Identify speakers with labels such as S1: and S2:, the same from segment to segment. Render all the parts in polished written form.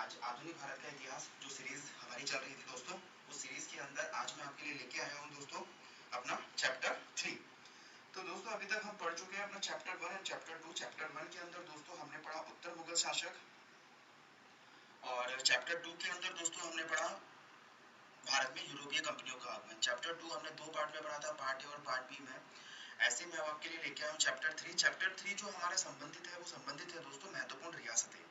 S1: आज आधुनिक भारत का इतिहास जो सीरीज हमारी चल रही थी दोस्तों, उस सीरीज के अंदर आज मैं आपके लिए लेके आया हूँ दोस्तों अपना चैप्टर 3। तो दोस्तों अभी तक हम पढ़ चुके हैं अपना चैप्टर 1 और चैप्टर 2। चैप्टर 1 के अंदर दोस्तों हमने पढ़ा उत्तर मुगल शासक, और चैप्टर 2 के अंदर दोस्तों हमने पढ़ा भारत में यूरोपीय कंपनियों का आगमन। चैप्टर 2 हमने दो पार्ट में पढ़ा था, पार्ट ए और पार्ट बी में। ऐसे मैं आपके लिए लेके आया हूँ चैप्टर 3। चैप्टर 3 जो हमारा संबंधित है वो संबंधित है दोस्तों महत्वपूर्ण रियासतें।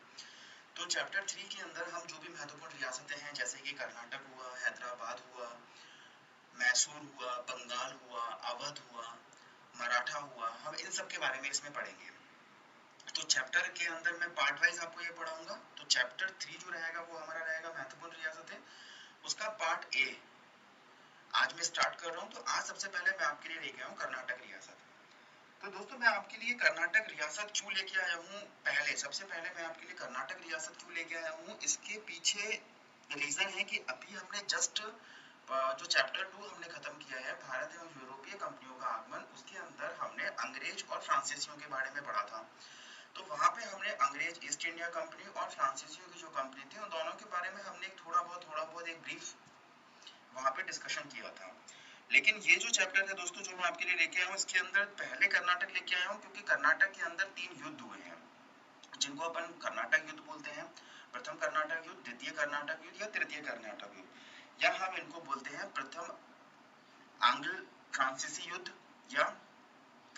S1: तो चैप्टर 3 के अंदर हम जो भी महत्वपूर्ण रियासतें हैं जैसे कि कर्नाटक हुआ, हैदराबाद हुआ, मैसूर हुआ, बंगाल हुआ, अवध हुआ, मराठा हुआ, हम इन सब के बारे में इसमें पढ़ेंगे। तो चैप्टर के अंदर मैं पार्ट वाइज आपको ये पढ़ाऊंगा। तो चैप्टर 3 जो रहेगा वो हमारा रहेगा महत्वपूर्ण रियासतें, उसका पार्ट ए आज मैं स्टार्ट कर रहा हूँ। तो आज सबसे पहले मैं आपके लिए लेके आया हूँ कर्नाटक रियासत। तो दोस्तों मैं आपके लिए कर्नाटक रियासत क्यों लेके आया हूँ, सबसे पहले मैं आपके लिए कर्नाटक रियासत क्यों लेके आया हूँ, इसके पीछे रीजन है कि अभी हमने जस्ट जो चैप्टर 2 हमने खत्म किया है भारत एवं यूरोपीय कंपनियों का आगमन, उसके अंदर हमने अंग्रेज और फ्रांसीसियों के बारे में पढ़ा था। तो वहां पे हमने अंग्रेज ईस्ट इंडिया कंपनी और फ्रांसीसियों की जो कंपनी थी उन दोनों के बारे में हमने थोड़ा बहुत एक ब्रीफ वहां पे डिस्कशन किया था। लेकिन ये जो चैप्टर है दोस्तों जो मैं आपके लिए लेके आया हूँ, इसके अंदर पहले कर्नाटक लेके आया हूँ क्योंकि कर्नाटक के अंदर 3 युद्ध हुए हैं जिनको अपन कर्नाटक युद्ध बोलते हैं। प्रथम कर्नाटक युद्ध, द्वितीय कर्नाटक युद्ध या तृतीय कर्नाटक युद्ध, या हम इनको बोलते हैं प्रथम आंग्ल फ्रांसीसी युद्ध, या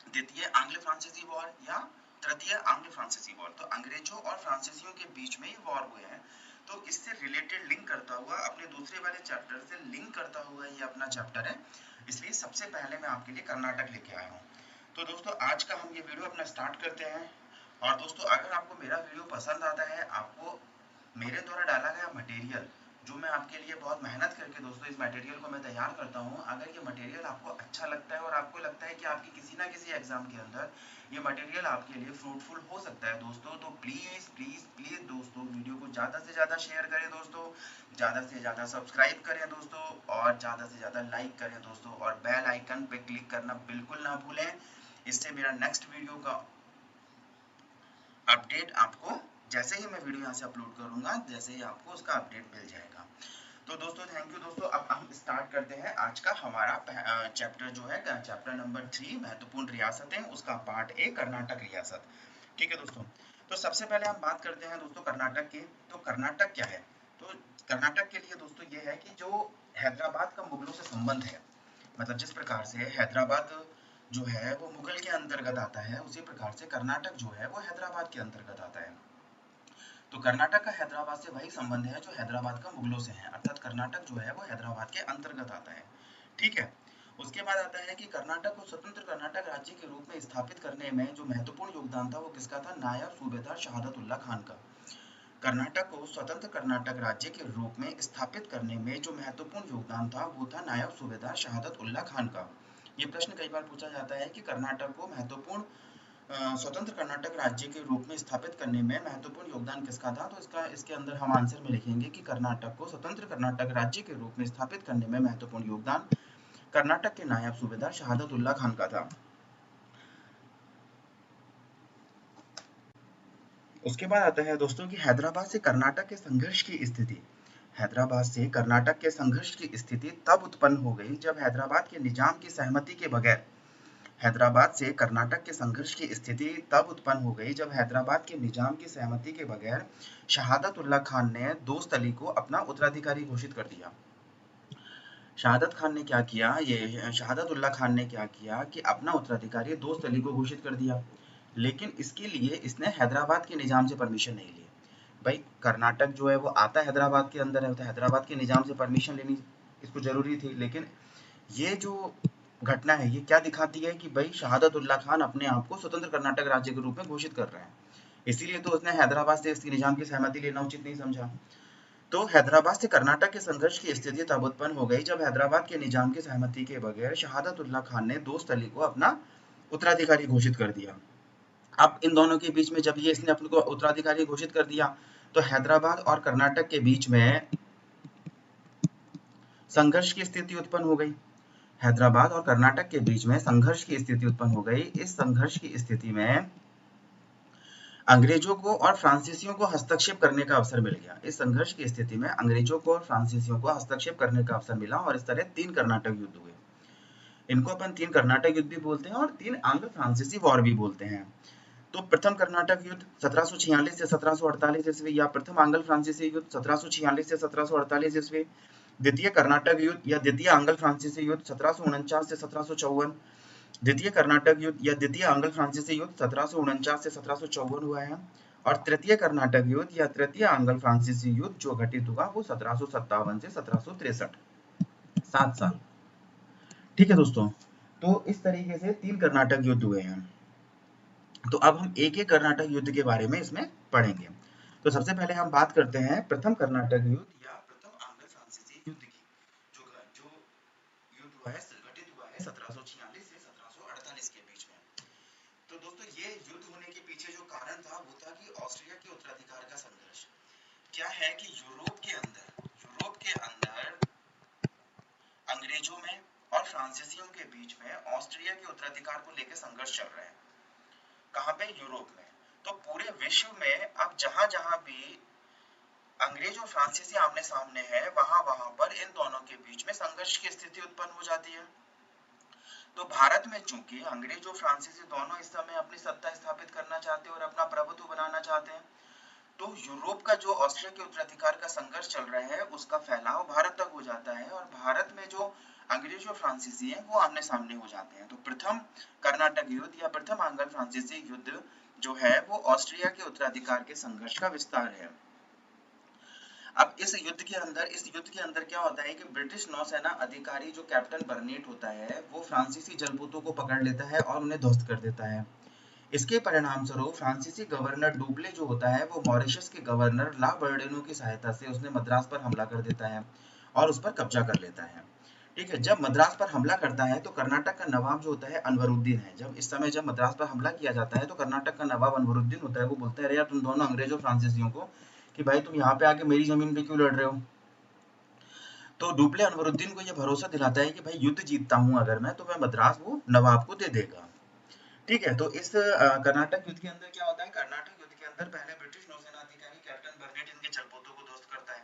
S1: द्वितीय आंग्ल फ्रांसीसी वॉर, या तृतीय आंग्ल फ्रांसीसी वॉर। तो अंग्रेजों और फ्रांसीसियों के बीच में ये वॉर हुए हैं। तो इससे रिलेटेड लिंक करता हुआ अपने दूसरे वाले चैप्टर से लिंक करता हुआ ये अपना चैप्टर है, इसलिए सबसे पहले मैं आपके लिए कर्नाटक लेके आया हूँ। तो दोस्तों आज का हम ये वीडियो अपना स्टार्ट करते हैं। और दोस्तों अगर आपको मेरा वीडियो पसंद आता है, आपको मेरे द्वारा डाला गया मटेरियल जो मैं आपके लिए बहुत मेहनत करके दोस्तों इस मटेरियल को मैं तैयार करता हूँ, अगर ये मटेरियल आपको अच्छा लगता है और आपको लगता है कि आपकी किसी ना किसी एग्जाम के अंदर ये मटेरियल आपके लिए फ्रूटफुल हो सकता है दोस्तों, तो प्लीज प्लीज प्लीज दोस्तों वीडियो को ज़्यादा से ज़्यादा शेयर करें दोस्तों, ज़्यादा से ज़्यादा सब्सक्राइब करें दोस्तों, और ज़्यादा से ज़्यादा लाइक करें दोस्तों, और बेल आइकन पे क्लिक करना बिल्कुल ना भूलें। इससे मेरा नेक्स्ट वीडियो का अपडेट आपको जैसे ही मैं वीडियो यहाँ से अपलोड करूंगा, जैसे ही आपको उसका अपडेट मिल जाएगा। तो दोस्तों थैंक यू दोस्तों। अब हम स्टार्ट करते हैं आज का हमारा चैप्टर जो है चैप्टर नंबर 3 महत्वपूर्ण रियासतें, उसका पार्ट ए कर्नाटक रियासत। ठीक है दोस्तों, तो सबसे पहले हम बात करते हैं दोस्तों कर्नाटक की। तो कर्नाटक क्या है, तो कर्नाटक के लिए दोस्तों ये है कि जो हैदराबाद का मुगलों से संबंध है, मतलब जिस प्रकार से हैदराबाद जो है वो मुगल के अंतर्गत आता है, उसी प्रकार से कर्नाटक जो है वो हैदराबाद के अंतर्गत आता है। तो कर्नाटक का हैदराबाद से वही संबंध है जो हैदराबाद का मुगलों से है, अर्थात कर्नाटक जो है वो हैदराबाद के अंतर्गत आता है। ठीक है, उसके बाद आता है कि कर्नाटक को स्वतंत्र कर्नाटक राज्य के रूप में स्थापित करने में जो महत्वपूर्ण योगदान था वो किसका था, नायब सूबेदार शहादतुल्लाह खान का। कर्नाटक को स्वतंत्र कर्नाटक राज्य के रूप में स्थापित करने में जो महत्वपूर्ण योगदान था वो था नायब सूबेदार शहादतुल्लाह खान का। ये प्रश्न कई बार पूछा जाता है कि कर्नाटक को महत्वपूर्ण स्वतंत्र कर्नाटक राज्य के रूप में स्थापित करने में महत्वपूर्ण योगदान किसका था, तो इसके अंदर हम आंसर में लिखेंगे कि कर्नाटक को स्वतंत्र कर्नाटक राज्य के रूप में स्थापित करने में महत्वपूर्ण योगदान कर्नाटक के नायब सूबेदार शहादतुल्लाह खान का था। उसके बाद आता है दोस्तों कि हैदराबाद से कर्नाटक के संघर्ष की स्थिति। हैदराबाद से कर्नाटक के संघर्ष की स्थिति तब उत्पन्न हो गई जब हैदराबाद के निजाम की सहमति के बगैर हैदराबाद से कर्नाटक के संघर्ष की स्थिति तब उत्पन्न हो गई जब हैदराबाद के निजाम की सहमति के बगैर शहादतुल्लाह खान ने दोस्त अली को अपना उत्तराधिकारी घोषित कर दिया। शहादतुल्लाह खान ने क्या किया कि अपना उत्तराधिकारी दोस्त अली को घोषित कर दिया, लेकिन इसके लिए इसने हैदराबाद के निजाम से परमिशन नहीं ली। भाई कर्नाटक जो है वो आता हैदराबाद के अंदर है, तो हैदराबाद के निजाम से परमिशन लेनी इसको जरूरी थी। लेकिन ये जो घटना है ये क्या दिखाती है कि भाई शहादतुल्लाह खान अपने आप को स्वतंत्र कर्नाटक राज्य के रूप में घोषित कर रहे हैं, इसीलिए तो उसने हैदराबाद से इसकी निजाम की सहमति लेना उचित नहीं समझा। तो हैदराबाद से कर्नाटक के संघर्ष की स्थिति तब उत्पन्न हो गई जब हैदराबाद के निजाम की सहमति के बगैर शहादतुल्लाह खान ने दोस्त अली को अपना उत्तराधिकारी घोषित कर दिया। अब इन दोनों के बीच में जब ये इसने अपने को उत्तराधिकारी घोषित कर दिया तो हैदराबाद और कर्नाटक के बीच में संघर्ष की स्थिति उत्पन्न हो गई। हैदराबाद और कर्नाटक के बीच में संघर्ष की स्थिति उत्पन्न हो गई। इस संघर्ष की स्थिति में
S2: अंग्रेजों को और फ्रांसीसियों को हस्तक्षेप करने का अवसर मिल गया। इस संघर्ष की स्थिति में अंग्रेजों को और फ्रांसीसियों को हस्तक्षेप करने का अवसर मिला और इस तरह 3 कर्नाटक युद्ध हुए। इनको अपन 3 कर्नाटक युद्ध भी बोलते हैं और 3 आंग्ल फ्रांसीसी वॉर भी बोलते हैं। तो प्रथम कर्नाटक युद्ध 1746 से 1748 ईस्वी या प्रथम आंग्ल फ्रांसीसी युद्ध 1746 से 1748 ईस्वी, द्वितीय कर्नाटक युद्ध या द्वितीय आंग्ल फ्रांसीसी युद्ध 1749 से 1754, द्वितीय कर्नाटक युद्ध या द्वितीय आंग्ल फ्रांसीसी युद्ध 1749 से 1754 हुआ है, और तृतीय कर्नाटक युद्ध या तृतीय आंग्ल फ्रांसीसी युद्ध जो घटित हुआ वो 1757 से 1763, 7 साल। ठीक है दोस्तों, तो इस तरीके से 3 कर्नाटक युद्ध हुए हैं। तो अब हम एक एक कर्नाटक युद्ध के बारे में इसमें पढ़ेंगे। तो सबसे पहले हम बात करते हैं प्रथम कर्नाटक युद्ध या प्रथम आंग्ल फ्रांसीसी युद्ध की, जो युद्ध हुआ है, घटित हुआ है 1746 से 1748 के बीच में। तो दोस्तों ये युद्ध होने के पीछे जो कारण था वो था कि ऑस्ट्रिया के उत्तराधिकार का संघर्ष। क्या है कि यूरोप के अंदर अंग्रेजों में और फ्रांसीसियों के बीच में ऑस्ट्रिया के उत्तराधिकार को लेकर संघर्ष चल रहा है। कहां पे? यूरोप में। तो पूरे विश्व में अब जहां जहां भी अंग्रेज और फ्रांसीसी आमने सामने है, वहां वहां पर इन दोनों के बीच में संघर्ष की स्थिति उत्पन्न हो जाती है। तो भारत में चूंकि अंग्रेज और फ्रांसीसी दोनों इस समय अपनी सत्ता स्थापित करना चाहते हैं और अपना प्रभुत्व बनाना चाहते हैं, तो यूरोप का जो ऑस्ट्रिया के उत्तराधिकार का संघर्ष चल रहा है उसका फैलाव भारत तक हो जाता है और भारत में जो अंग्रेज और फ्रांसीसी हैं वो आमने सामने हो जाते हैं। तो प्रथम कर्नाटक युद्ध या प्रथम आंग्ल फ्रांसीसी युद्ध जो है वो ऑस्ट्रिया के उत्तराधिकार के संघर्ष का विस्तार है। अब इस युद्ध के अंदर क्या होता है कि ब्रिटिश नौसेना अधिकारी जो कैप्टन बर्नेट होता है वो फ्रांसीसी जलपोतों को पकड़ लेता है और उन्हें ध्वस्त कर देता है। इसके परिणाम स्वरूप फ्रांसीसी गवर्नर डुप्ले जो होता है वो मॉरिशस के गवर्नर ला बर्डेनो की सहायता से उसने मद्रास पर हमला कर देता है और उस पर कब्जा कर लेता है। ठीक है, जब मद्रास पर हमला करता है तो कर्नाटक का नवाब जो होता है अनवरुद्दीन है। जब मद्रास पर हमला किया जाता है तो कर्नाटक का नवाब अनवरुद्दीन होता है, वो बोलता है अरे यार तुम दोनों अंग्रेज और फ्रांसीसियों को कि भाई तुम यहाँ पे आके मेरी जमीन पे क्यों लड़ रहे हो। तो डुप्ले अनवरुद्दीन को यह भरोसा दिलाता है कि भाई युद्ध जीतता हूँ अगर मैं तो मैं मद्रास वो नवाब को दे देगा। ठीक है, तो इस कर्नाटक युद्ध के अंदर क्या होता है? कर्नाटक युद्ध के अंदर पहले ब्रिटिश नौसेना अधिकारी कैप्टन बर्नेट इनके जलपोतों को ध्वस्त करता है।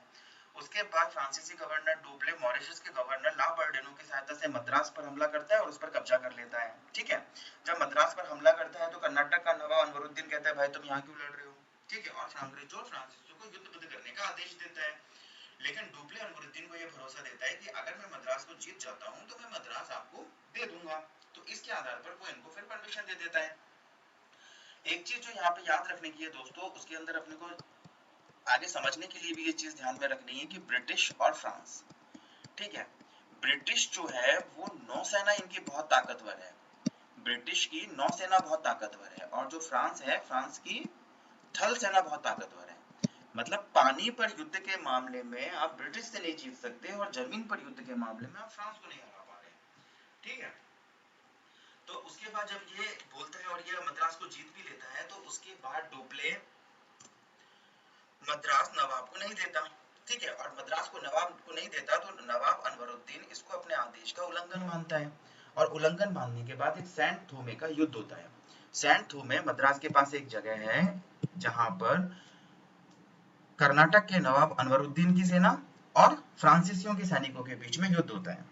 S2: उसके बाद फ्रांसीसी गवर्नर डुप्ले मॉरिशस के गवर्नर ला बर्डेनो की सहायता से मद्रास पर हमला करता है और उस पर कब्जा कर लेता है। ठीक है, जब मद्रास पर हमला करता है तो कर्नाटक का नवाब अनवरुद्दीन कहता है भाई तुम यहाँ क्यों लड़ रहे हो। ठीक है, और अंग्रेजों और फ्रांसीसियों को युद्ध बंद करने का आदेश देता है। लेकिन डुप्ले अनवरुद्दीन को यह भरोसा देता है कि अगर मैं मद्रास को जीत जाता हूँ तो मैं मद्रास आपको दे दूंगा। तो इसके आधार पर वो इनको फिर परमिशन दे देता है। एक चीज जो यहाँ पे याद रखने की है दोस्तों, उसके अंदर अपने को आगे समझने के लिए भी ये चीज ध्यान में रखनी है कि ब्रिटिश और फ्रांस, ठीक है, ब्रिटिश जो है वो नौसेना इनकी बहुत ताकतवर है, ब्रिटिश की नौसेना बहुत ताकतवर है, और जो फ्रांस है फ्रांस की थल सेना बहुत ताकतवर है। मतलब पानी पर युद्ध के मामले में आप ब्रिटिश से नहीं जीत सकते और जमीन पर युद्ध के मामले में आप फ्रांस को नहीं हरा पा रहे। ठीक है, तो उसके बाद जब ये बोलता है और ये मद्रास को जीत भी लेता है तो उसके बाद डुप्ले मद्रास नवाब को नहीं देता। ठीक है, और मद्रास को नवाब को नहीं देता तो नवाब अनवरुद्दीन इसको अपने आदेश का उल्लंघन मानता है और उल्लंघन मानने के बाद एक सेंट थोमे का युद्ध होता है। सेंट थोमे मद्रास के पास एक जगह है जहां पर कर्नाटक के नवाब अनवरुद्दीन की सेना और फ्रांसीसियों के सैनिकों के बीच में युद्ध होता है।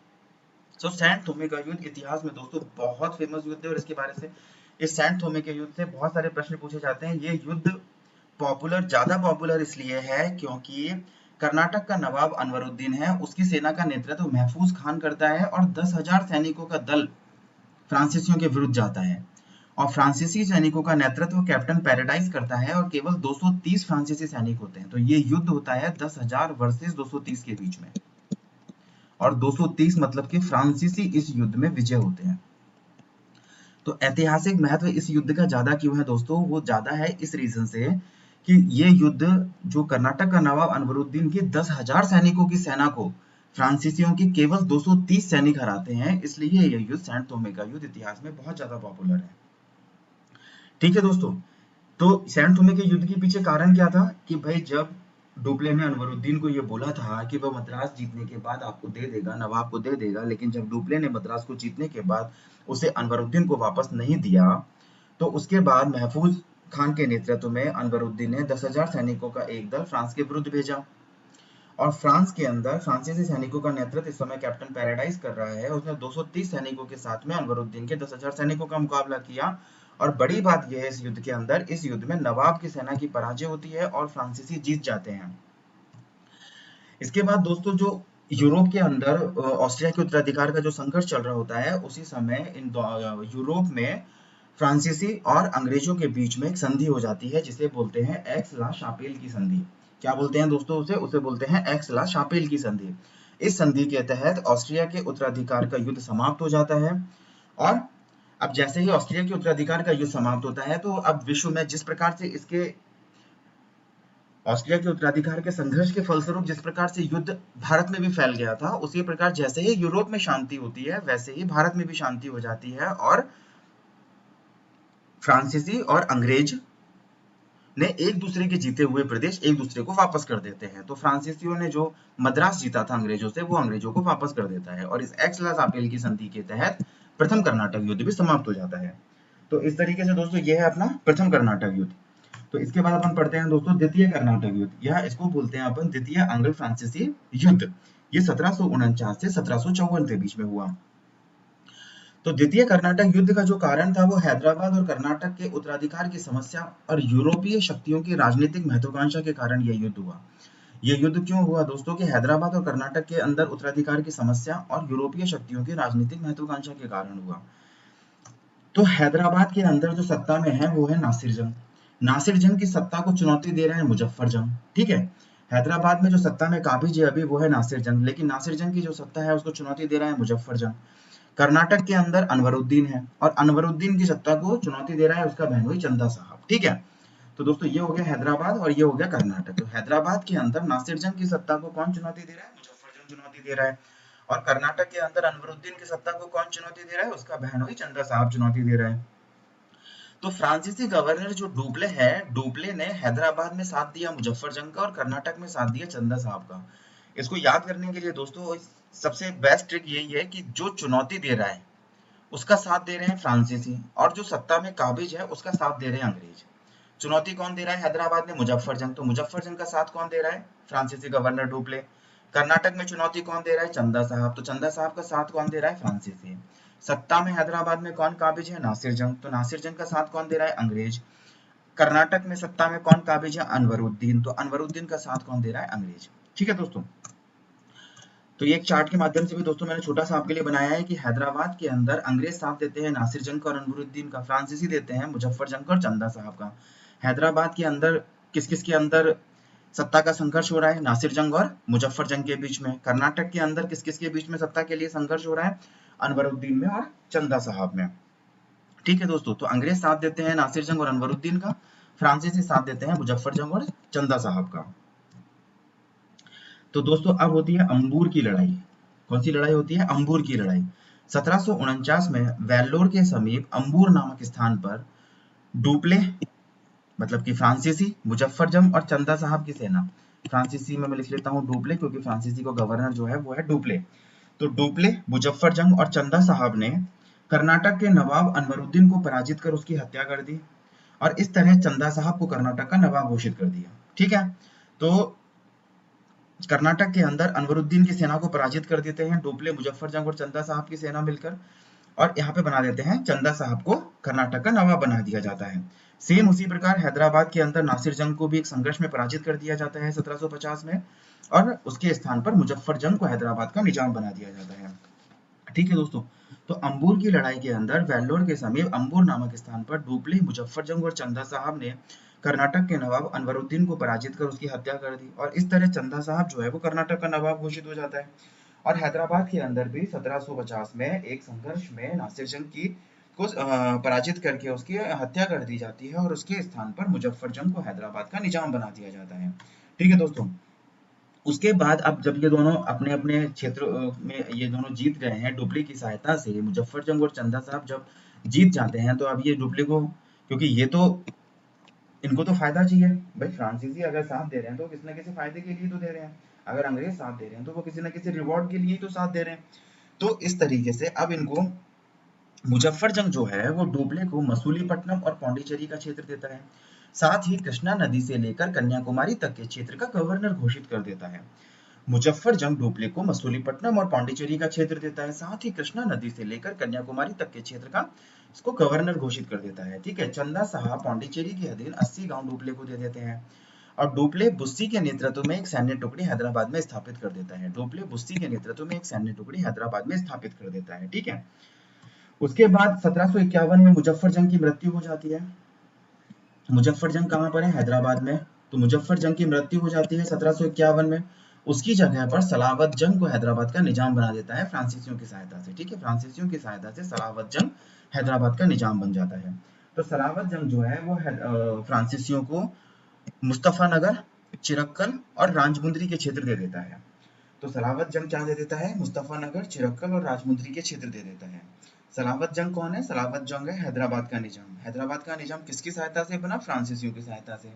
S2: सो सेंट थोमे का युद्ध इतिहास में दोस्तों बहुत फेमस युद्ध है और इसके बारे से इस सेंट थोमे के युद्ध से बहुत सारे प्रश्न पूछे जाते हैं। ये युद्ध ज्यादा पॉपुलर इसलिए है क्योंकि कर्नाटक का नवाब अनवरुद्दीन है, उसकी सेना का नेतृत्व महफूज खान करता है और 10,000 सैनिकों का दल फ्रांसीसियों के विरुद्ध जाता है और फ्रांसीसी सैनिकों का नेतृत्व कैप्टन पैराडाइज करता है और केवल 230 फ्रांसीसी सैनिक होते हैं। तो ये युद्ध होता है 10,000 वर्सेस 230 के बीच में, और 230 मतलब कि फ्रांसीसी इस युद्ध में विजय होते हैं। तो ऐतिहासिक महत्व इस युद्ध का ज्यादा क्यों है दोस्तों? वो ज्यादा है इस रीजन से कि ये युद्ध जो कर्नाटक का नवाब अनवरुद्दीन की 10,000 सैनिकों की सेना को फ्रांसीसियों की केवल 230 सैनिक हराते हैं, इसलिए यह युद्ध सेंट थोमे का युद्ध इतिहास में बहुत ज्यादा पॉपुलर है। ठीक है दोस्तों, तो सेंट थोमे के युद्ध के पीछे कारण क्या था कि भाई जब डुप्ले ने अनवरुद्दीन को ये बोला था कि वह मद्रास जीतने के बाद आपको दे देगा, नवाब को दे देगा, लेकिन जब डुप्ले ने मद्रास को जीतने के बाद उसे अनवरुद्दीन को वापस नहीं दिया तो उसके बाद महफूज खान के नेतृत्व में अनवरुद्दीन ने 10,000 सैनिकों का एक दल फ्रांस के विरुद्ध भेजा और फ्रांस के अंदर फ्रांसीसी सैनिकों का नेतृत्व इस समय कैप्टन पैराडाइज कर रहा है। उसने 230 सैनिकों के साथ में अनवरुद्दीन के 10,000 सैनिकों का मुकाबला किया और बड़ी बात यह है इस युद्ध के अंदर, इस युद्ध में नवाब की सेना की पराजय होती है और फ्रांसीसी जीत जाते हैं। इसके बाद दोस्तों जो यूरोप के अंदर ऑस्ट्रिया के उत्तराधिकार का जो संघर्ष चल रहा होता है, उसी समय यूरोप में फ्रांसीसी और अंग्रेजों के बीच में एक संधि हो जाती है जिसे बोलते हैं एक्स ला शापेल की संधि। क्या बोलते हैं दोस्तों उसे बोलते हैं एक्स ला शापेल की संधि। इस संधि के तहत ऑस्ट्रिया के उत्तराधिकार का युद्ध समाप्त हो जाता है और अब जैसे ही ऑस्ट्रिया के उत्तराधिकार का युद्ध समाप्त होता है तो अब विश्व में जिस प्रकार से इसके ऑस्ट्रिया के उत्तराधिकार के संघर्ष के फलस्वरूप जिस प्रकार से युद्ध भारत में भी फैल गया था, उसी प्रकार जैसे ही यूरोप में शांति होती है वैसे ही भारत में भी शांति हो जाती है और फ्रांसीसी और अंग्रेज ने एक दूसरे के जीते हुए प्रदेश एक दूसरे को वापस कर देते हैं। तो फ्रांसीसियों ने जो मद्रास जीता था अंग्रेजों से, वो अंग्रेजों को वापस कर देता है और इस एक्स ला शापेल की संधि के तहत प्रथम कर्नाटक युद्ध भी समाप्त हो जाता है। तो इस तरीके से दोस्तों यह है अपना प्रथम कर्नाटक युद्ध। तो इसके बाद अपन पढ़ते हैं दोस्तों द्वितीय कर्नाटक युद्ध, या इसको बोलते हैं अपन द्वितीय आंग्ल फ्रांसीसी युद्ध। ये 1749 से 1754 के बीच में हुआ। तो द्वितीय कर्नाटक युद्ध का जो कारण था वो हैदराबाद और कर्नाटक के उत्तराधिकार की समस्या और यूरोपीय शक्तियों की राजनीतिक महत्वाकांक्षा के कारण यह युद्ध हुआ। यह युद्ध क्यों हुआ दोस्तों कि हैदराबाद और कर्नाटक के अंदर उत्तराधिकार की समस्या और यूरोपीय शक्तियों की राजनीतिक महत्वाकांक्षा के कारण हुआ। तो हैदराबाद के अंदर जो सत्ता में है वो है नासिर जंग। नासिर जंग की सत्ता को चुनौती दे रहे हैं मुजफ्फर जंग। ठीक है, हैदराबाद में जो सत्ता में काबिज है अभी वो है नासिर जंग, लेकिन नासिर जंग की जो सत्ता है उसको चुनौती दे रहा है मुजफ्फर जंग। कर्नाटक के अंदर अनवरुद्दीन है और अनवरुद्दीन की सत्ता को चुनौती दे रहा है उसका बहनोई चंदा साहब। ठीक है, तो दोस्तों ये हो गया हैदराबाद और ये हो गया कर्नाटक। तो हैदराबाद के अंदर नासिर जंग की सत्ता को कौन चुनौती दे रहा है? मुजफ्फर जंग चुनौती दे रहा है। और कर्नाटक के अंदर अनवरुद्दीन की सत्ता को कौन चुनौती दे रहा है? उसका बहनोई चंदा साहब चुनौती दे रहा है। तो फ्रांसीसी गवर्नर जो डुप्ले है, डुप्ले ने हैदराबाद में साथ दिया मुजफ्फर जंग का और कर्नाटक में साथ दिया चंदा साहब का। इसको याद करने के लिए दोस्तों सबसे बेस्ट ट्रिक यही है कि जो चुनौती दे रहा है उसका साथ दे रहे हैं फ्रांसीसी और जो सत्ता में काबिज है उसका साथ दे रहे हैं अंग्रेज। चुनौती कौन दे रहा है हैदराबाद में? मुजफ्फर जंग। तो मुजफ्फर जंग का साथ कौन दे रहा है? फ्रांसीसी गवर्नर डुप्ले। कर्नाटक में चुनौती कौन दे रहा है? चंदा साहब। तो चंदा साहब का साथ कौन दे रहा है? फ्रांसीसी। सत्ता में हैदराबाद में कौन काबिज है? नासिर जंग। तो नासिर जंग का साथ कौन दे रहा है? अंग्रेज। कर्नाटक में सत्ता में कौन काबिज है? अनवरुद्दीन। तो अनवरुद्दीन का साथ कौन दे रहा है? अंग्रेज। ठीक है दोस्तों, तो ये एक चार्ट के माध्यम से भी दोस्तों मैंने छोटा सा आपके लिए बनाया है कि हैदराबाद के अंदर अंग्रेज साथ देते हैं नासिर जंग का और अनवरुद्दीन का, फ्रांसीसी देते हैं मुजफ्फर जंग का और चंदा साहब का। हैदराबाद के अंदर किस किस के अंदर सत्ता का संघर्ष हो रहा है? नासिर जंग और मुजफ्फर जंग के बीच में। कर्नाटक के अंदर किस किस के बीच में सत्ता के लिए संघर्ष हो रहा है? अनवरुद्दीन में और चंदा साहब में। ठीक है दोस्तों, तो अंग्रेज साथ देते हैं नासिर जंग और अनवरुद्दीन का, फ्रांसीसी साथ देते हैं मुजफ्फर जंग और चंदा साहब का। तो दोस्तों अब होती है अंबूर की लड़ाई। कौन सी लड़ाई होती है? अंबूर की लड़ाई। 1749 में वेल्लोर के समीप अंबूर नामक स्थान पर डुप्ले मतलब कि फ्रांसीसी, मुजफ्फर जंग और चंदा साहब की सेना, फ्रांसीसी में मैं लिख लेता हूँ डुप्ले क्योंकि फ्रांसीसी को गवर्नर जो है वो है डुप्ले। तो डुप्ले, मुजफ्फर जंग और चंदा साहब ने कर्नाटक के नवाब अनवरुद्दीन को पराजित कर उसकी हत्या कर दी और इस तरह चंदा साहब को कर्नाटक का नवाब घोषित कर दिया। ठीक है, तो कर्नाटक के अंदर अनवरुद्दीन की सेना को पराजित कर देते हैं डुप्ले, मुजफ्फर जंग और चंदा साहब की सेना मिलकर, और यहाँ पे बना देते हैं चंदा साहब को कर्नाटक का नवाब बना दिया जाता है। सेम उसी प्रकार हैदराबाद के अंदर नासिर जंग को भी एक संघर्ष में पराजित कर दिया जाता है 1750 में और उसके स्थान पर मुजफ्फर जंग को हैदराबाद का निजाम बना दिया जाता है। ठीक है दोस्तों, तो अंबूर की लड़ाई के अंदर वेल्लोर के समीप अंबूर नामक स्थान पर डुप्ले, मुजफ्फर जंग और चंदा साहब ने कर्नाटक के नवाब अनवरुद्दीन को पराजित कर उसकी हत्या कर दी और इस तरह चंदा साहब जो है वो कर्नाटक का नवाब घोषित हो जाता है। और हैदराबाद के अंदर भी 1750 में एक संघर्ष में नासिर जंग की को पराजित करके उसकी हत्या कर दी जाती है और उसके स्थान पर मुजफ्फर जंग को हैदराबाद का निजाम बना दिया जाता है। ठीक है दोस्तों, उसके बाद अब जब ये दोनों अपने अपने क्षेत्र में ये दोनों जीत गए हैं डुप्ले की सहायता से, मुजफ्फर जंग और चंदा साहब जब जीत जाते हैं तो अब ये डुप्ले को, क्योंकि ये तो इनको तो फायदा चाहिए भाई, फ्रांसीसी अगर साथ दे रहे हैं तो किसी न किसी फायदे के लिए तो दे रहे हैं, अगर अंग्रेज साथ दे रहे हैं तो वो किसी न किसी रिवॉर्ड के लिए तो साथ दे रहे हैं। तो इस तरीके से अब इनको मुजफ्फरजंग जो है वो डुप्ले को मसूलीपट्टनम और पौंडीचेरी का क्षेत्र देता है। साथ ही कृष्णा नदी से लेकर कन्याकुमारी तक के क्षेत्र का गवर्नर घोषित कर देता है। मुजफ्फरजंग डुप्ले को मसूलीपट्टनम और पौंडीचेरी का क्षेत्र देता है, साथ ही कृष्णा नदी से लेकर कन्याकुमारी तक के क्षेत्र का इसको गवर्नर घोषित कर देता है। ठीक है, चंदा साहब पौंडीचेरी के अधीन 80 गांव डुप्ले को दे देते हैं और डुप्ले बुस्सी के नेतृत्व में एक सैन्य टुकड़ी हैदराबाद में स्थापित कर देता है। डुप्ले बुस्सी के नेतृत्व में एक सैन्य टुकड़ी हैदराबाद में स्थापित कर देता है। ठीक है, उसके बाद 1751 में मुजफ्फरजंग की मृत्यु हो जाती है। मुजफ्फरजंग कहाँ पर है? हैदराबाद में। तो मुजफ्फरजंग की मृत्यु हो जाती है 1751 में। उसकी जगह पर सलावत जंग को हैदराबाद का निजाम बना देता है फ्रांसीसियों की सहायता से। ठीक है, फ्रांसीसियों की सहायता से सलावत जंग हैदराबाद का निजाम बन जाता है। तो सलावत जंग जो है वो फ्रांसीसियों को मुस्तफानगर, चिरक्कल और राजमुंदरी के क्षेत्र दे देता है। तो सलावत जंग क्या दे देता है? मुस्तफानगर, चिरक्कल और राजमुंदरी के क्षेत्र दे देता है। सलावत जंग कौन है? सलावत जंग है हैदराबाद का निजाम। हैदराबाद का निजाम किसकी सहायता से बना? फ्रांसीसियों की सहायता से।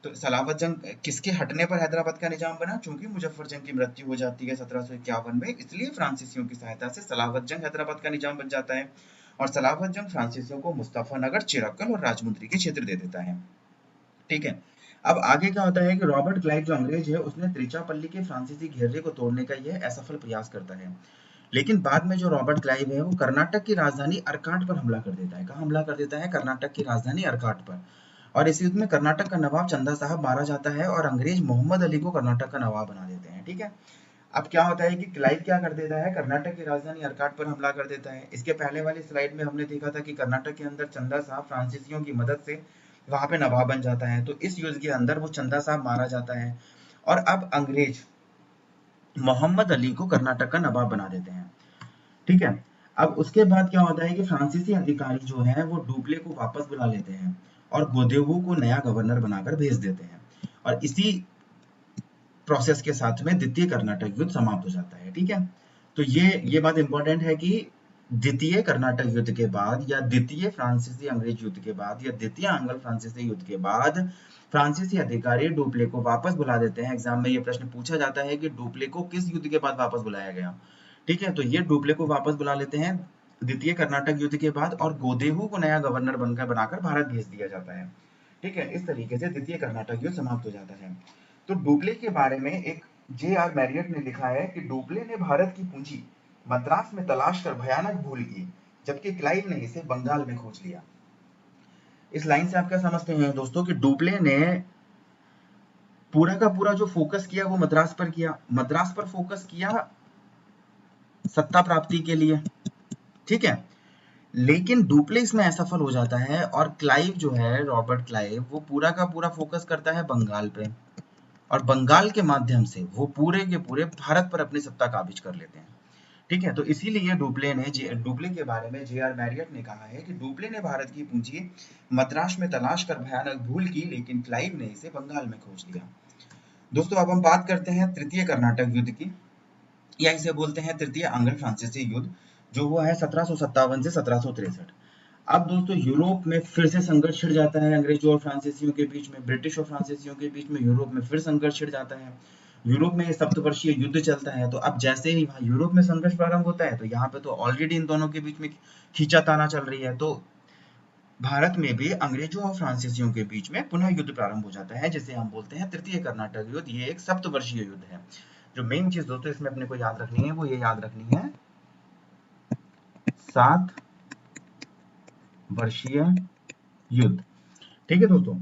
S2: तो सलावत जंग किसके हटने पर हैदराबाद का निजाम बना? चूंकि मुजफ्फरजंग की मृत्यु हो जाती है 1751 में, इसलिए फ्रांसीसियों की सहायता से सलावत जंग हैदराबाद का निजाम बन जाता है और सलावत जंग फ्रांसीसियों को मुस्तफानगर, चिरक्कल और राजमुंदरी के क्षेत्र दे देता है। ठीक है, अब आगे क्या होता है कि रॉबर्ट क्लाइव जो अंग्रेज है उसने त्रिचापल्ली के फ्रांसीसी घेरे को तोड़ने का यह असफल प्रयास करता है। लेकिन बाद में जो रॉबर्ट क्लाइव है वो कर्नाटक की राजधानी अर्काट पर हमला कर देता है। कहाँ हमला कर देता है? कर्नाटक की राजधानी अर्काट पर। और इस युद्ध में कर्नाटक का नवाब चंदा साहब मारा जाता है और अंग्रेज मोहम्मद अली को कर्नाटक का नवाब बना देते हैं। ठीक है, अब क्या होता है कि क्लाइव क्या कर देता है? कर्नाटक की राजधानी अर्काट पर हमला कर देता है। इसके पहले वाली स्लाइड में हमने देखा था कि कर्नाटक के अंदर चंदा साहब फ्रांसीसियों की मदद से वहां पे नवाब बन जाता है। तो इस युद्ध के अंदर वो चंदा साहब मारा जाता है और अब अंग्रेज मोहम्मद अली को कर्नाटक का नवाब बना देते हैं। ठीक है, अब उसके बाद क्या होता है कि फ्रांसीसी अधिकारी जो है वो डुप्ले को वापस बुला लेते हैं और गोदेवो को नया गवर्नर बनाकर भेज देते हैं और इसी प्रोसेस के साथ में द्वितीय कर्नाटक युद्ध समाप्त हो जाता है। ठीक है, तो ये बात इंपॉर्टेंट है कि द्वितीय कर्नाटक युद्ध के बाद या द्वितीय फ्रांसीसी अंग्रेज युद्ध के बाद या द्वितीय आंग्ल फ्रांसीसी युद्ध के बाद फ्रांसीसी अधिकारी डुप्ले को वापस बुला देते हैं। एग्जाम में ये प्रश्न पूछा जाता है कि डुप्ले को किस युद्ध के बाद वापस बुलाया गया। ठीक है, तो ये डुप्ले को वापस बुला लेते हैं द्वितीय कर्नाटक युद्ध के बाद और गोदेहू को नया गवर्नर बनाकर भारत भेज दिया जाता है। ठीक है, इस तरीके से द्वितीय कर्नाटक युद्ध समाप्त हो जाता है। तो डुप्ले के बारे में एक J.R. मैरियट ने लिखा है कि डुप्ले ने भारत की पूंजी मद्रास में तलाश कर भयानक भूल की, जबकि क्लाइव ने इसे बंगाल में खोज लिया। इस लाइन से आप क्या समझते हैं दोस्तों कि डुप्ले ने पूरा का पूरा जो फोकस किया वो मद्रास पर किया, मद्रास पर फोकस किया सत्ता प्राप्ति के लिए। ठीक है, लेकिन डुप्ले इसमें असफल हो जाता है और क्लाइव जो है, रॉबर्ट क्लाइव, वो पूरा का पूरा फोकस करता है बंगाल पे और बंगाल के माध्यम से वो पूरे के पूरे भारत पर अपनी सत्ता काबिज कर लेते हैं। ठीक है, तो इसीलिए डुप्ले के बारे में J.R. मैरियट ने कहा है कि डुप्ले ने भारत की पूंजी मद्रास में तलाश कर भयानक भूल की, लेकिन क्लाइव ने इसे बंगाल में खोज लिया। दोस्तों, अब हम बात करते हैं तृतीय कर्नाटक युद्ध की, या इसे बोलते हैं तृतीय आंग्ल फ्रांसीसी युद्ध, जो हुआ है 1757 से 1763। अब दोस्तों यूरोप में फिर से संघर्ष छिड़ जाता है अंग्रेजों और फ्रांसीसियों के बीच में, ब्रिटिश और फ्रांसीसियों के बीच में यूरोप में फिर संघर्ष छिड़ जाता है। यूरोप में ये सप्तवर्षीय युद्ध चलता है। तो अब जैसे ही वहां यूरोप में संघर्ष प्रारंभ होता है तो यहाँ पे तो ऑलरेडी इन दोनों के बीच में खींचाताना चल रही है। तो भारत में भी अंग्रेजों और फ्रांसीसियों के बीच में पुनः युद्ध प्रारंभ हो जाता है, जिसे हम बोलते हैं तृतीय कर्नाटक युद्ध। ये एक सप्तवर्षीय युद्ध है। जो मेन चीज दोस्तों इसमें अपने को याद रखनी है वो ये याद रखनी है 7 वर्षीय युद्ध। ठीक है दोस्तों,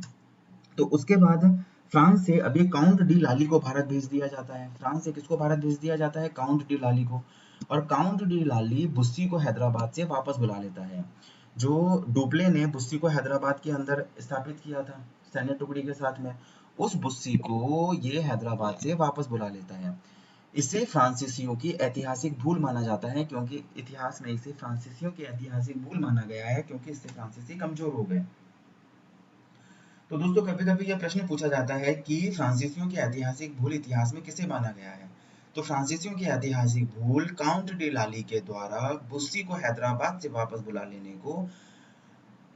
S2: तो उसके बाद फ्रांस से अभी काउंट डी लाली को भारत भेज दिया जाता है। फ्रांस से किसको भारत भेज दिया जाता है? काउंट डी लाली को। और काउंट डी लाली बुस्सी को हैदराबाद से वापस बुला लेता है। जो डुप्ले ने बुस्सी को हैदराबाद के अंदर स्थापित किया था सैन्य टुकड़ी के साथ में, उस बुस्सी को ये हैदराबाद से वापस बुला लेता है। इसे फ्रांसीसियों की ऐतिहासिक भूल माना जाता है, क्योंकि इतिहास में इसे फ्रांसीसियों की ऐतिहासिक भूल माना गया है, क्योंकि इससे फ्रांसीसी कमजोर हो गए। तो दोस्तों, कभी कभी यह प्रश्न पूछा जाता है कि फ्रांसीसियों की ऐतिहासिक भूल इतिहास में किसे माना गया है? तो फ्रांसीसियों की ऐतिहासिक भूल काउंट डी लाली के द्वारा बुस्सी को हैदराबाद से वापस बुला लेने को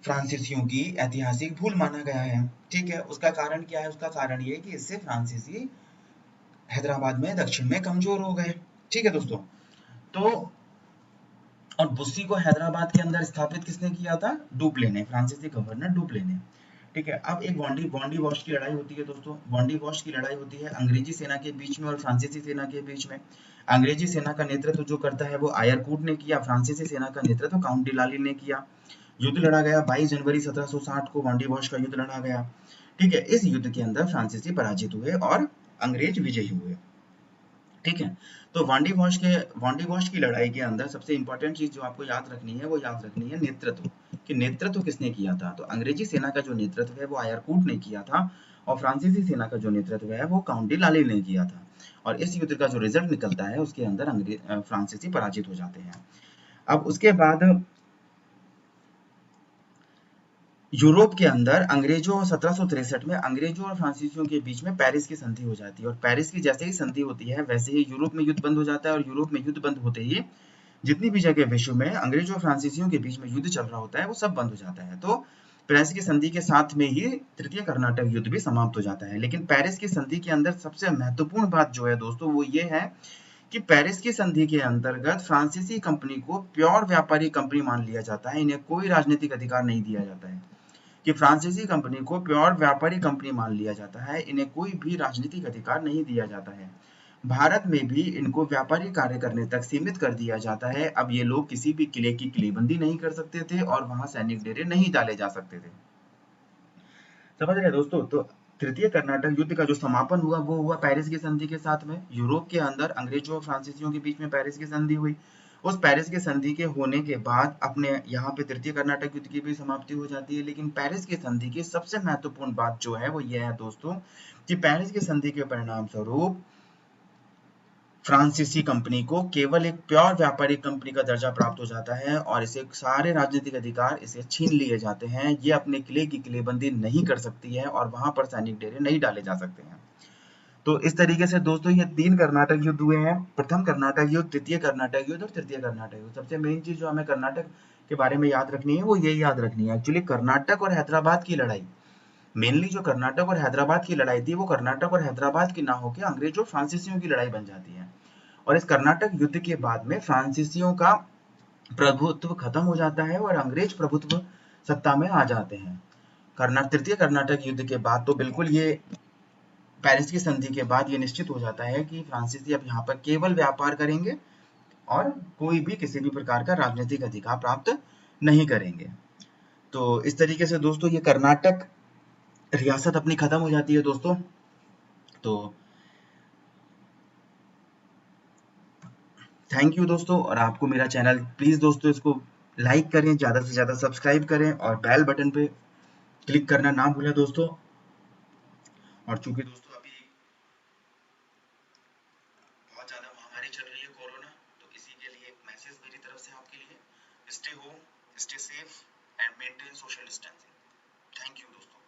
S2: फ्रांसीसियों की ऐतिहासिक भूल माना गया है। ठीक है, उसका कारण क्या है? उसका कारण ये कि इससे फ्रांसीसी हैदराबाद में दक्षिण में कमजोर हो गए। ठीक है दोस्तों, तो और बुस्सी को हैदराबाद के अंदर स्थापित किसने किया था? डुप्ले ने, फ्रांसीसी गवर्नर डुप्ले ने। ठीक है, अब एक वांडी वॉश की लड़ाई होती है दोस्तों। वांडी वॉश की लड़ाई होती है अंग्रेजी सेना के बीच में और फ्रांसीसी सेना के बीच में। अंग्रेजी सेना का नेतृत्व जो करता है वो आयरकूट ने किया, फ्रांसीसी सेना का नेतृत्व काउंट डिलाली ने किया। युद्ध लड़ा गया 22 जनवरी 1760 को वांडी वॉश का युद्ध लड़ा गया। ठीक है, इस युद्ध के अंदर फ्रांसीसी पराजित हुए और अंग्रेज विजयी हुए। ठीक है, तो वांडी वॉश की लड़ाई के अंदर सबसे इंपॉर्टेंट चीज जो आपको याद रखनी है वो याद रखनी है नेतृत्व, कि नेतृत्व किसने किया था। तो अंग्रेजी सेना का जो नेतृत्व है वो आयरकूट ने किया था और फ्रांसीसी सेना का जो नेतृत्व है वो काउंट डिलाली ने किया था। और इस युद्ध का जो रिजल्ट निकलता है उसके अंदर फ्रांसीसी पराजित हो जाते हैं। अब उसके बाद यूरोप के अंदर अंग्रेजों 1763 में अंग्रेजों और फ्रांसीसियों के बीच में पेरिस की संधि हो जाती है और पेरिस की जैसे ही संधि होती है वैसे ही यूरोप में युद्ध बंद हो जाता है और यूरोप में युद्ध बंद होते ही जितनी भी जगह विश्व में अंग्रेजों और फ्रांसीसियों के बीच में युद्ध चल रहा होता है वो सब बंद हो जाता है। तो पेरिस की संधि के साथ में ही तृतीय कर्नाटक युद्ध भी समाप्त हो जाता है। लेकिन पेरिस की संधि के अंदर सबसे महत्वपूर्ण बात जो है दोस्तों वो ये है कि पेरिस की संधि के अंतर्गत फ्रांसीसी कंपनी को प्योर व्यापारी कंपनी मान लिया जाता है, इन्हें कोई राजनीतिक अधिकार नहीं दिया जाता है। कि फ्रांसीसी कंपनी को प्योर व्यापारी कंपनी मान लिया जाता है, इन्हें कोई भी राजनीतिक अधिकार नहीं दिया जाता है। भारत में भी इनको व्यापारी कार्य करने तक सीमित कर दिया जाता है। अब ये लोग किसी भी किले की किलेबंदी नहीं कर सकते थे और वहां सैनिक डेरे नहीं डाले जा सकते थे। समझ रहे दोस्तों? तो तृतीय कर्नाटक युद्ध का जो समापन हुआ वो हुआ पेरिस की संधि के साथ में। यूरोप के अंदर अंग्रेजों और फ्रांसीसियों के बीच में पेरिस की संधि हुई। उस पेरिस की संधि के होने के बाद अपने यहाँ पे तृतीय कर्नाटक युद्ध की भी समाप्ति हो जाती है। लेकिन पेरिस की संधि की सबसे महत्वपूर्ण बात जो है वो ये है दोस्तों कि पेरिस की संधि के परिणाम स्वरूप फ्रांसीसी कंपनी को केवल एक प्योर व्यापारी कंपनी का दर्जा प्राप्त हो जाता है और इसे सारे राजनीतिक अधिकार इसे छीन लिए जाते हैं। ये अपने किले की किलेबंदी नहीं कर सकती है और वहां पर सैनिक डेरे नहीं डाले जा सकते हैं। तो इस तरीके से दोस्तों ये 3 कर्नाटक युद्ध हुए हैं। प्रथम कर्नाटक युद्ध, द्वितीय कर्नाटक युद्ध और तृतीय कर्नाटक युद्ध। सबसे मेन चीज जो हमें कर्नाटक के बारे में याद रखनी है वो ये याद रखनी है एक्चुअली कर्नाटक और हैदराबाद की लड़ाई, मेनली जो कर्नाटक और हैदराबाद की लड़ाई थी वो कर्नाटक और हैदराबाद की ना होकर अंग्रेजों और फ्रांसीसियों की लड़ाई बन जाती है। और इस कर्नाटक युद्ध के बाद में फ्रांसीसियों का प्रभुत्व खत्म हो जाता है और अंग्रेज प्रभुत्व सत्ता में आ जाते हैं। तृतीय कर्नाटक युद्ध के बाद तो बिल्कुल ये पेरिस की संधि के बाद ये निश्चित हो जाता है कि फ्रांसीसी अब यहाँ पर केवल व्यापार करेंगे और कोई भी किसी भी प्रकार का राजनीतिक अधिकार प्राप्त नहीं करेंगे। तो इस तरीके से दोस्तों ये कर्नाटक रियासत अपनी खत्म हो जाती है दोस्तों। तो थैंक यू दोस्तों, और आपको मेरा चैनल प्लीज दोस्तों इसको लाइक करें, ज्यादा से ज्यादा सब्सक्राइब करें और बेल बटन पे क्लिक करना ना भूलें दोस्तों। और चूंकि दोस्तों अभी बहुत ज्यादा महामारी चल रही है कोरोना, तो इसी के लिए एक मैसेज मेरी तरफ से आपके लिए, stay home, stay safe and maintain social distancing. Thank you दोस्तों।